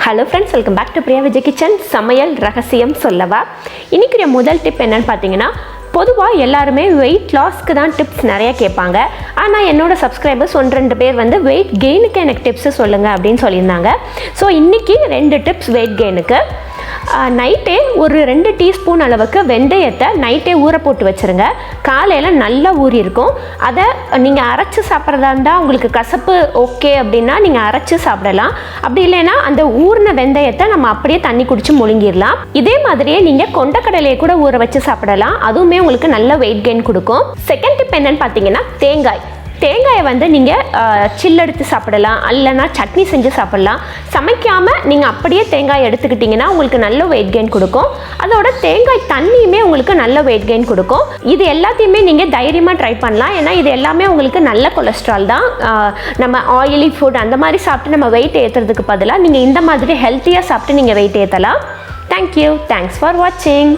Hello friends, welcome back to priyavijaykitchen. சமையல் ரகசியம் சொல்லவா. இன்றைக்குரிய முதல் டிப் என்னன்னு பார்த்தீங்கன்னா, பொதுவாக எல்லாருமே வெயிட் லாஸ்க்கு தான் டிப்ஸ் நிறைய கேட்பாங்க. ஆனால் என்னோடய சப்ஸ்கிரைபர்ஸ் 1-2 பேர் வந்து வெயிட் கெயினுக்கு எனக்கு டிப்ஸு சொல்லுங்கள் அப்படின்னு சொல்லியிருந்தாங்க. ஸோ இன்றைக்கி 2 டிப்ஸ் வெயிட் கெயினுக்கு. நைட்டே ஒரு 2 டீஸ்பூன் அளவுக்கு வெந்தயத்தை நைட்டே ஊற போட்டு வச்சுருங்க. காலையில் நல்லா ஊறி இருக்கும். அதை நீங்கள் அரைச்சி சாப்பிட்றதா இருந்தால் உங்களுக்கு கசப்பு ஓகே அப்படின்னா நீங்கள் அரைச்சி சாப்பிடலாம். அப்படி இல்லைன்னா அந்த ஊறின வெந்தயத்தை நம்ம அப்படியே தண்ணி குடிச்சு முழுங்கிடலாம். இதே மாதிரியே நீங்கள் கொண்டக்கடலையை கூட ஊற வச்சு சாப்பிடலாம். அதுவுமே உங்களுக்கு நல்ல வெயிட் கெயின் கொடுக்கும். செகண்ட் டிப் என்னன்னு பார்த்தீங்கன்னா, தேங்காயை வந்து நீங்கள் சில்லு எடுத்து சாப்பிடலாம், இல்லைனா சட்னி செஞ்சு சாப்பிடலாம். சமைக்காமல் நீங்கள் அப்படியே தேங்காய் எடுத்துக்கிட்டிங்கன்னா உங்களுக்கு நல்ல வெயிட் கெயின் கொடுக்கும். அதோட தேங்காய் தண்ணியுமே உங்களுக்கு நல்ல வெயிட் கெயின் கொடுக்கும். இது எல்லாத்தையுமே நீங்கள் தைரியமாக ட்ரை பண்ணலாம். ஏன்னா இது எல்லாமே உங்களுக்கு நல்ல கொலஸ்ட்ரால் தான். நம்ம ஆயிலி ஃபுட் அந்த மாதிரி சாப்பிட்டு நம்ம வெயிட் ஏற்றுறதுக்கு பதிலாக நீங்கள் இந்த மாதிரி ஹெல்த்தியாக சாப்பிட்டு நீங்கள் வெயிட் ஏற்றலாம். தேங்க்யூ. தேங்க்ஸ் ஃபார் வாட்சிங்.